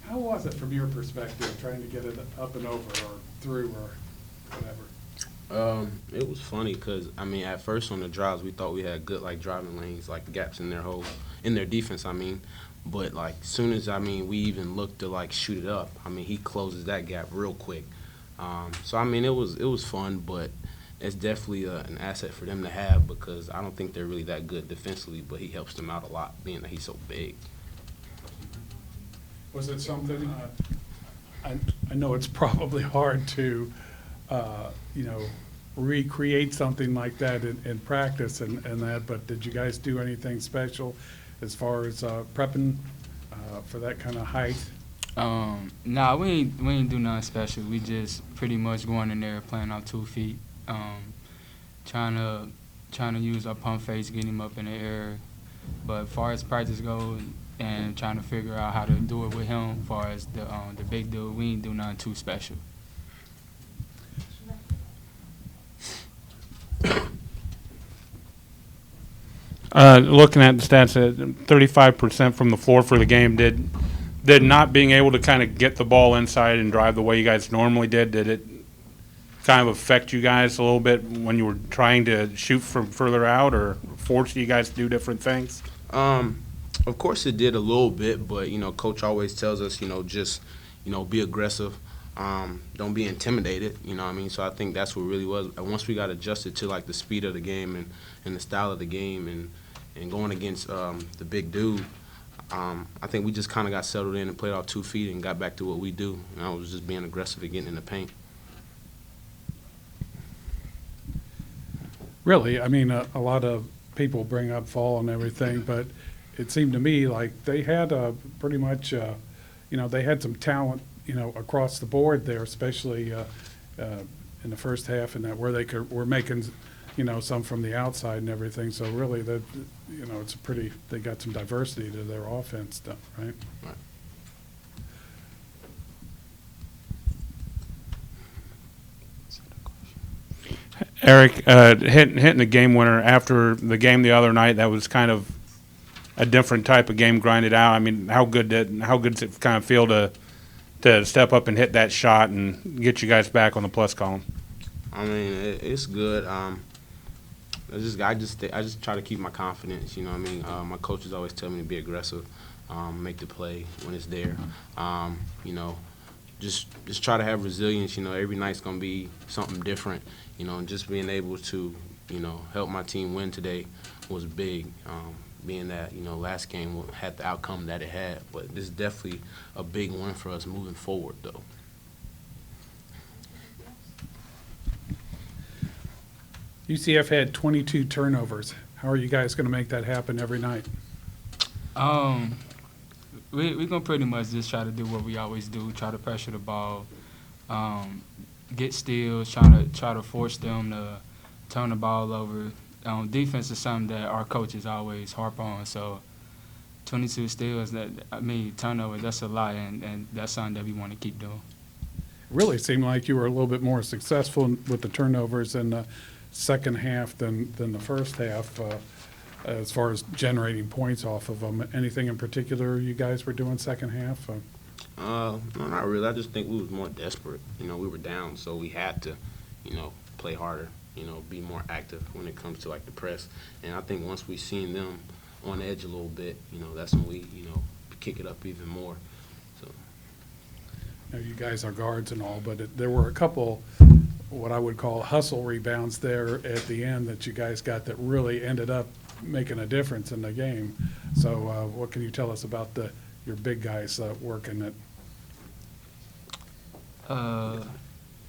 How was it from your perspective, trying to get it up and over or through or whatever? It was funny because I mean, at first on the drives, we thought we had good like driving lanes, like gaps in their in their defense. I mean, but like soon as we even looked to like shoot it up. I mean, he closes that gap real quick. So I mean, it was fun, but it's definitely an asset for them to have because I don't think they're really that good defensively, but he helps them out a lot, being that he's so big. Was it something, I know it's probably hard to, recreate something like that in practice and that, but did you guys do anything special as far as prepping for that kind of height? Nah, we ain't do nothing special. We just pretty much going in there playing on 2 feet, trying to use our pump fakes, get him up in the air. But as far as practice goes and trying to figure out how to do it with him, as far as the big dude, we ain't do nothing too special. Looking at the stats, 35% from the floor for the game. Did not being able to kind of get the ball inside and drive the way you guys normally did it kind of affect you guys a little bit when you were trying to shoot from further out or force you guys to do different things? Of course it did a little bit, but coach always tells us, just be aggressive. Don't be intimidated, what I mean? So I think that's what really was. And once we got adjusted to like the speed of the game and the style of the game and going against the big dude, I think we just kind of got settled in and played off 2 feet and got back to what we do. And I was just being aggressive and getting in the paint. Really, I mean, a lot of people bring up fall and everything, but it seemed to me like they had pretty much, they had some talent, across the board there, especially in the first half, and that where were making, some from the outside and everything. So really, that it's they got some diversity to their offense, right? Right. Eric, hitting the game winner after the game the other night, that was kind of a different type of game, grinded out. I mean, how good does it kind of feel to step up and hit that shot and get you guys back on the plus column? I mean, it's good. I just try to keep my confidence. You know what I mean? My coaches always tell me to be aggressive, make the play when it's there. Just try to have resilience. Every night's gonna be something different. And just being able to, help my team win today was big. Being that, last game had the outcome that it had, but this is definitely a big one for us moving forward, though. UCF had 22 turnovers. How are you guys going to make that happen every night? We're going to pretty much just try to do what we always do, try to pressure the ball, get steals, try to force them to turn the ball over. Defense is something that our coaches always harp on. So 22 steals, turnovers, that's a lot, and that's something that we want to keep doing. It really seemed like you were a little bit more successful with the turnovers in the second half than the first half as far as generating points off of them. Anything in particular you guys were doing second half? No, not really. I just think we was more desperate. We were down, so we had to, play harder, be more active when it comes to, like, the press. And I think once we seen them on edge a little bit, that's when we, kick it up even more. So. You guys are guards and all, but there were a couple what I would call hustle rebounds there at the end that you guys got that really ended up making a difference in the game. So what can you tell us about your big guys working it?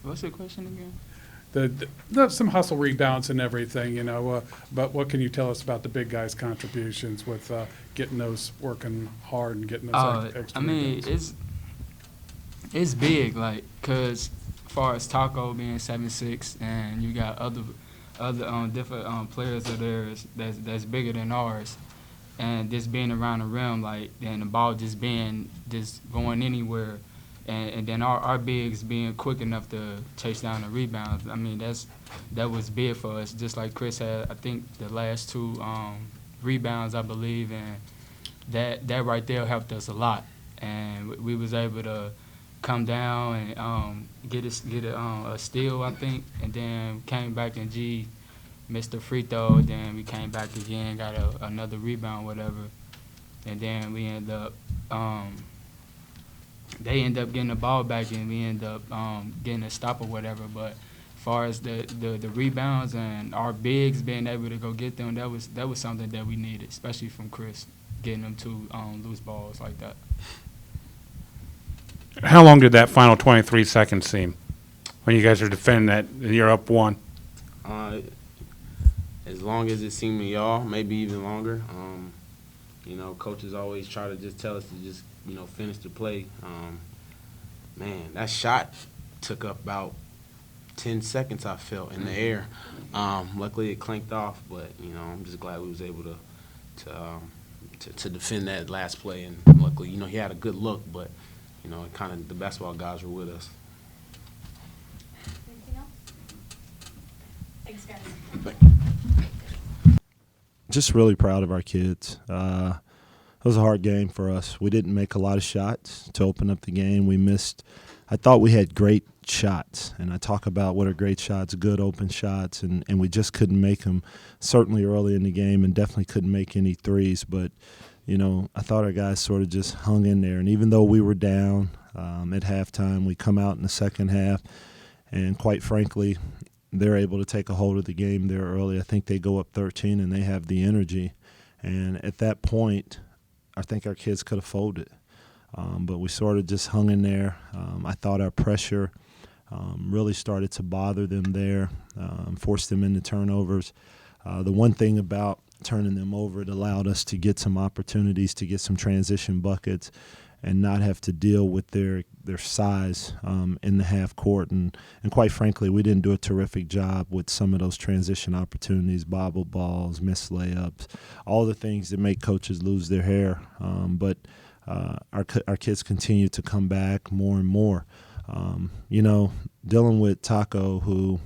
What's the question again? Some hustle rebounds and everything, but what can you tell us about the big guys' contributions with getting those working hard and getting those extra rebounds? It's big, like, because as far as Taco being 7'6", and you got other different players of theirs that's bigger than ours, and just being around the rim, like, and the ball just going anywhere. And then our bigs being quick enough to chase down the rebounds. I mean, that was big for us. Just like Chris had, I think, the last 2 rebounds, I believe, and that right there helped us a lot. and we was able to come down and get a steal, I think, and then came back and missed the free throw. Then we came back again, got another rebound, whatever, and then we ended up. They end up getting the ball back, and we end up getting a stop or whatever. But as far as the rebounds and our bigs being able to go get them, that was something that we needed, especially from Chris, getting them to loose balls like that. How long did that final 23 seconds seem when you guys are defending that and you're up one? As long as it seemed to y'all, maybe even longer. Coaches always try to just tell us to just, finish the play. Man, that shot took up about 10 seconds, I felt, in the air. Luckily, it clanked off, but, I'm just glad we was able to defend that last play. And luckily, he had a good look, but, kind of the basketball guys were with us. Anything else? Thanks, guys. Just really proud of our kids. It was a hard game for us. We didn't make a lot of shots to open up the game. We missed. I thought we had great shots, and I talk about what are great shots, good open shots, and we just couldn't make them, certainly early in the game, and definitely couldn't make any threes. But, I thought our guys sort of just hung in there. And even though we were down at halftime, we come out in the second half, and quite frankly, they're able to take a hold of the game there early. I think they go up 13, and they have the energy. And at that point, I think our kids could have folded. But we sort of just hung in there. I thought our pressure really started to bother them there, forced them into turnovers. The one thing about turning them over, it allowed us to get some opportunities to get some transition buckets and not have to deal with their size in the half court. And quite frankly, we didn't do a terrific job with some of those transition opportunities, bobble balls, missed layups, all the things that make coaches lose their hair. But our kids continue to come back more and more. Dealing with Taco, who,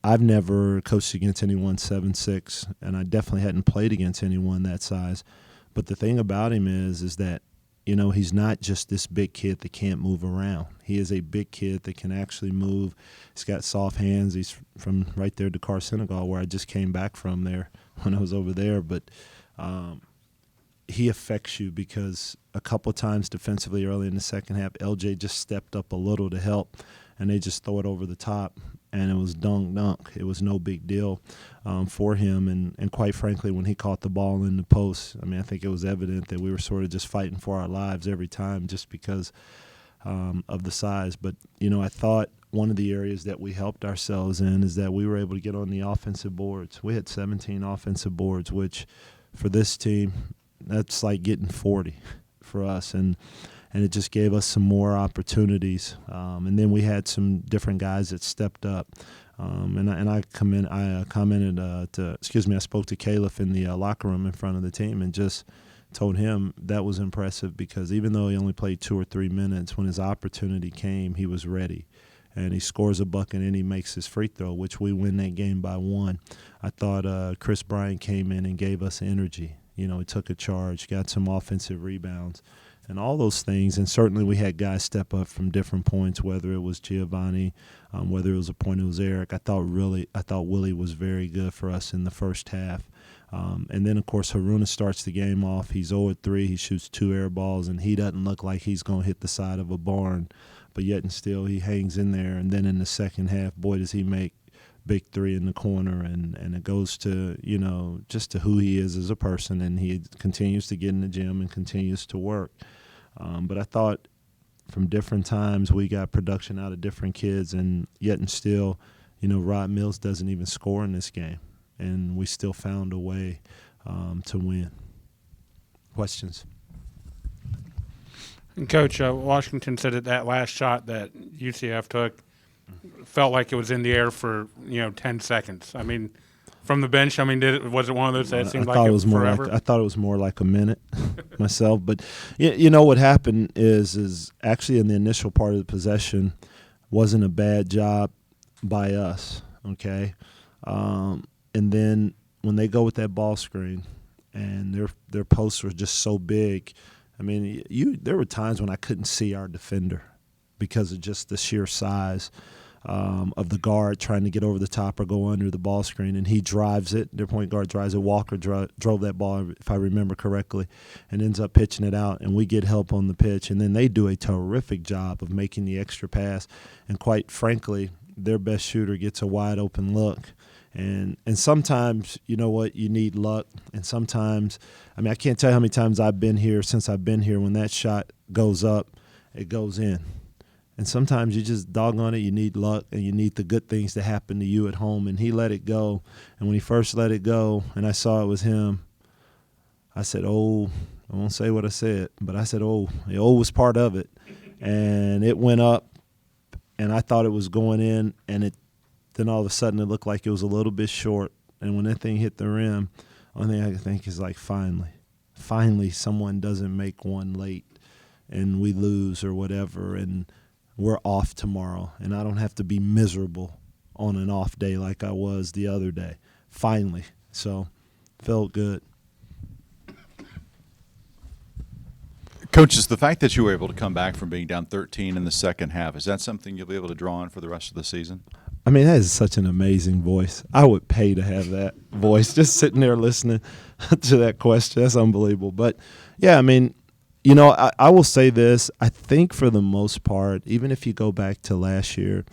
I've never coached against anyone 7'6", and I definitely hadn't played against anyone that size. But the thing about him is that, he's not just this big kid that can't move around. He is a big kid that can actually move. He's got soft hands. He's from right there, Dakar, Senegal, where I just came back from there when I was over there. But he affects you because a couple of times defensively early in the second half, LJ just stepped up a little to help, and they just throw it over the top. And it was dunk. It was no big deal for him. And quite frankly, when he caught the ball in the post, I think it was evident that we were sort of just fighting for our lives every time just because of the size. But, I thought one of the areas that we helped ourselves in is that we were able to get on the offensive boards. We had 17 offensive boards, which for this team, that's like getting 40 for us. And it just gave us some more opportunities. And then we had some different guys that stepped up. I spoke to Caleb in the locker room in front of the team and just told him that was impressive because even though he only played 2 or 3 minutes, when his opportunity came, he was ready. And he scores a bucket and he makes his free throw, which we win that game by 1. I thought Chris Bryant came in and gave us energy. He took a charge, got some offensive rebounds. And all those things, and certainly we had guys step up from different points, whether it was Giovanni, whether it was a point it was Eric. I thought Willie was very good for us in the first half. And then, of course, Haruna starts the game off. He's 0-3. He shoots 2 air balls, and he doesn't look like he's going to hit the side of a barn. But yet and still, he hangs in there. And then in the second half, boy, does he make big 3 in the corner. And it goes to, just to who he is as a person. And he continues to get in the gym and continues to work. But I thought from different times we got production out of different kids, and yet and still, Rod Mills doesn't even score in this game, and we still found a way to win. Questions? And Coach, Washington said that last shot that UCF took felt like it was in the air for 10 seconds. From the bench, was it one of those that seemed like it was forever? I thought it was more like a minute myself. But what happened is actually in the initial part of the possession wasn't a bad job by us, okay? And then when they go with that ball screen and their posts were just so big, I mean, there were times when I couldn't see our defender because of just the sheer size of the guard trying to get over the top or go under the ball screen, and he drives it. Their point guard drives it. Walker drove that ball, if I remember correctly, and ends up pitching it out, and we get help on the pitch. And then they do a terrific job of making the extra pass, and quite frankly, their best shooter gets a wide-open look. And sometimes, you know what, you need luck. And sometimes, I mean, I can't tell you how many times since I've been here, when that shot goes up, it goes in. And sometimes you just doggone it, you need luck and you need the good things to happen to you at home. And he let it go. And when he first let it go and I saw it was him, I said, oh, I won't say what I said, but I said, oh, the O was part of it. And it went up and I thought it was going in, and then all of a sudden it looked like it was a little bit short. And when that thing hit the rim, only thing I can think is like, finally someone doesn't make one late and we lose or whatever. And we're off tomorrow, and I don't have to be miserable on an off day like I was the other day. Finally. So, felt good. Coach, is the fact that you were able to come back from being down 13 in the second half, is that something you'll be able to draw on for the rest of the season? I mean, that is such an amazing voice. I would pay to have that voice, just sitting there listening to that question. That's unbelievable. But, yeah, I mean, you know, I will say this. I think for the most part, even if you go back to last year,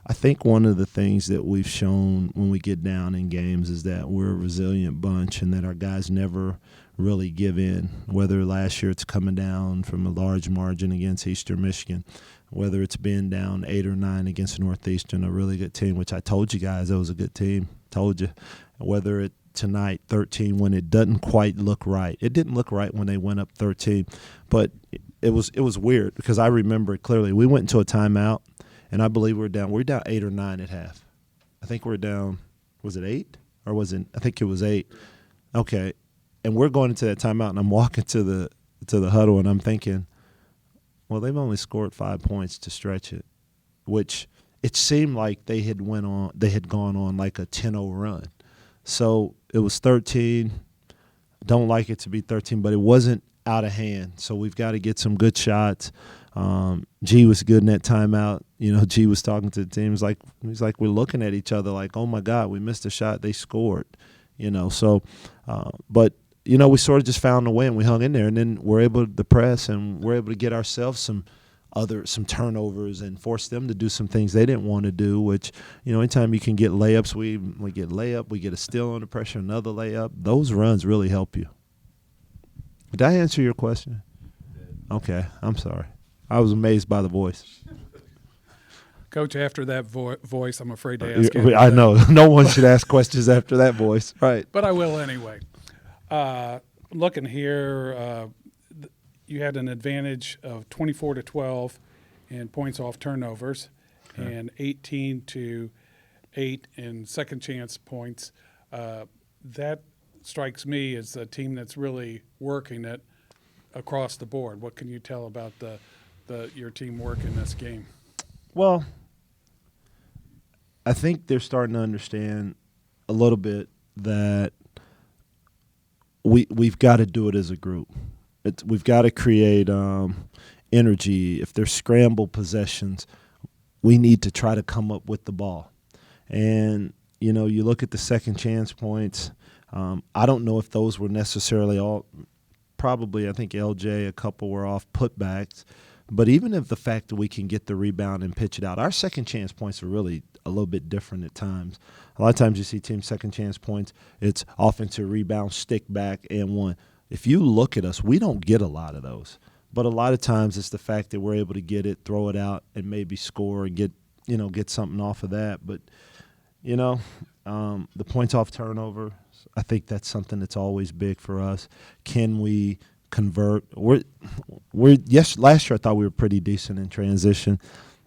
I think one of the things that we've shown when we get down in games is that we're a resilient bunch and that our guys never really give in, whether last year it's coming down from a large margin against Eastern Michigan, whether it's being down 8 or 9 against Northeastern, a really good team, which I told you guys that was a good team, told you, whether it tonight 13 when it doesn't quite look right. It didn't look right when they went up 13, but it was weird because I remember it clearly. We went into a timeout, and I believe we're down 8 or 9 at half. I think we're down, was it 8 or was it, I think it was 8. Okay, and we're going into that timeout, and I'm walking to the huddle, and I'm thinking, well, they've only scored 5 points to stretch it, which it seemed like they had gone on like a 10-0 run. So it was 13. Don't like it to be 13, but it wasn't out of hand. So we've got to get some good shots. G was good in that timeout. You know, G was talking to the team. He's like we're looking at each other like, oh my God, we missed a shot. They scored. You know, so but you know, we sort of just found a way and we hung in there, and then we're able to press and we're able to get ourselves some turnovers and force them to do some things they didn't want to do, which, you know, anytime you can get layups, we get layup, we get a steal under pressure, another layup. Those runs really help you. Did I answer your question? Okay, I'm sorry. I was amazed by the voice. Coach, after that voice, I'm afraid to ask you. I know. No one should ask questions after that voice. Right. But I will anyway. Looking here, you had an advantage of 24-12 in points off turnovers, and 18-8 in second chance points. That strikes me as a team that's really working it across the board. What can you tell about your team work in this game? Well, I think they're starting to understand a little bit that we've got to do it as a group. We've got to create energy. If there's scramble possessions, we need to try to come up with the ball. And, you know, you look at the second chance points. I don't know if those were necessarily all – probably I think LJ, a couple were off putbacks. But even if the fact that we can get the rebound and pitch it out, our second chance points are really a little bit different at times. A lot of times you see teams' second chance points, it's offensive rebound, stick back, and one. If you look at us, we don't get a lot of those. But a lot of times it's the fact that we're able to get it, throw it out, and maybe score and get something off of that. But, you know, the points off turnover, I think that's something that's always big for us. Can we convert? Last year I thought we were pretty decent in transition.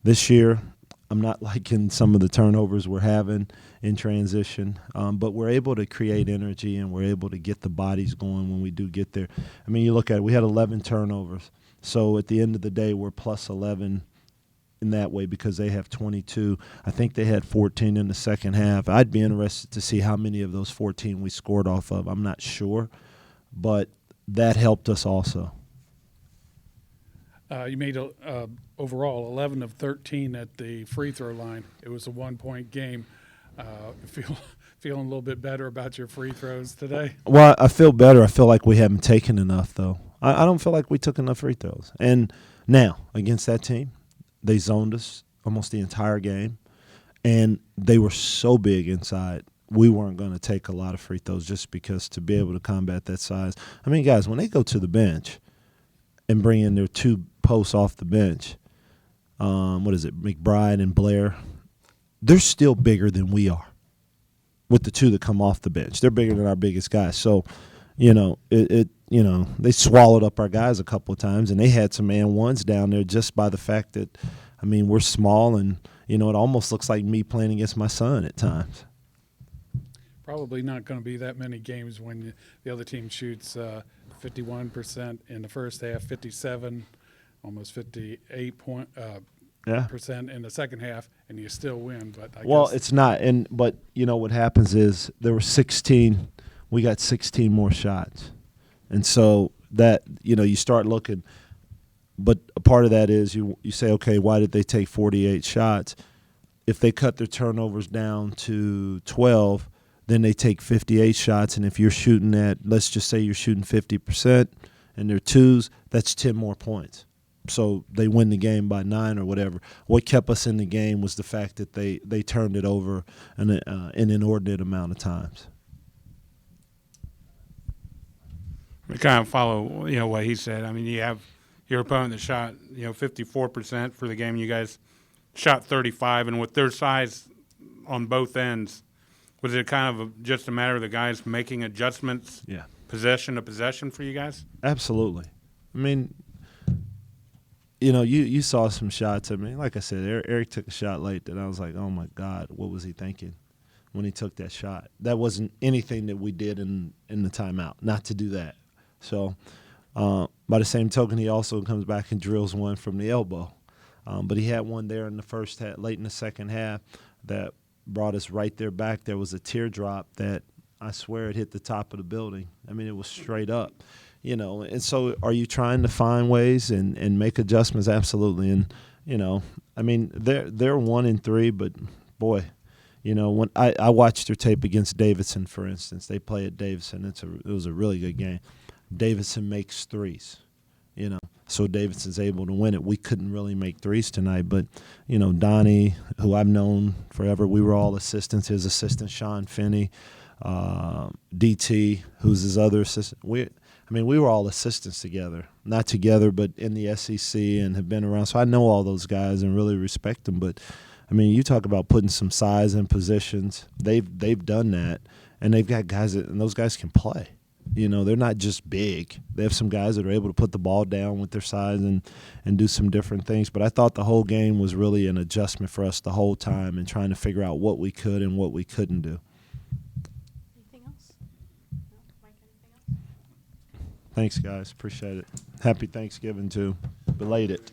This year I'm not liking some of the turnovers we're having in transition, but we're able to create energy and we're able to get the bodies going when we do get there. I mean, you look at it, we had 11 turnovers. So at the end of the day, we're plus 11 in that way because they have 22. I think they had 14 in the second half. I'd be interested to see how many of those 14 we scored off of. I'm not sure, but that helped us also. You made overall 11 of 13 at the free throw line. It was a 1-point game. Feeling a little bit better about your free throws today? Well, I feel better. I feel like we haven't taken enough, though. I don't feel like we took enough free throws. And now, against that team, they zoned us almost the entire game, and they were so big inside. We weren't going to take a lot of free throws just because to be able to combat that size. I mean, guys, when they go to the bench and bring in their two posts off the bench, McBride and Blair, they're still bigger than we are with the two that come off the bench. They're bigger than our biggest guys. So, they swallowed up our guys a couple of times, and they had some man ones down there just by the fact that, I mean, we're small, and, it almost looks like me playing against my son at times. Probably not going to be that many games when the other team shoots 51% in the first half, 57, almost 58 percent in the second half, and you still win. But I guess it's not. But what happens is there were 16. We got 16 more shots, and so that you start looking. But a part of that is you say, okay, why did they take 48 shots? If they cut their turnovers down to 12, then they take 58 shots, and if you're shooting at, let's just say you're shooting 50% and they're twos, that's 10 more points. So they win the game by 9 or whatever. What kept us in the game was the fact that they turned it over an inordinate amount of times. We kind of follow, what he said. I mean, you have your opponent that shot, 54% for the game. You guys shot 35, and with their size on both ends, was it kind of just a matter of the guys making adjustments, Yeah, possession to possession for you guys? absolutely. I mean, you saw some shots. I mean, like I said, Eric took a shot late that I was like, oh, my God, what was he thinking when he took that shot? That wasn't anything that we did in the timeout, not to do that. So by the same token, he also comes back and drills one from the elbow. But he had one there in the first half, late in the second half, that brought us right there back. There was a teardrop that I swear it hit the top of the building. I mean, it was straight up, And so are you trying to find ways and make adjustments? Absolutely. And, I mean, they're 1-3, but, boy, when I watched their tape against Davidson, for instance. They play at Davidson. It was a really good game. Davidson makes threes, so Davidson's able to win it. We couldn't really make threes tonight, but, Donnie, who I've known forever, we were all assistants. His assistant, Sean Finney, DT, who's his other assistant. We were all assistants together. Not together, but in the SEC and have been around. So I know all those guys and really respect them. But, you talk about putting some size in positions. They've done that, and they've got guys and those guys can play. They're not just big. They have some guys that are able to put the ball down with their size and do some different things. But I thought the whole game was really an adjustment for us the whole time and trying to figure out what we could and what we couldn't do. Anything else? No? Mike, anything else? Thanks, guys. Appreciate it. Happy Thanksgiving, too. Belated.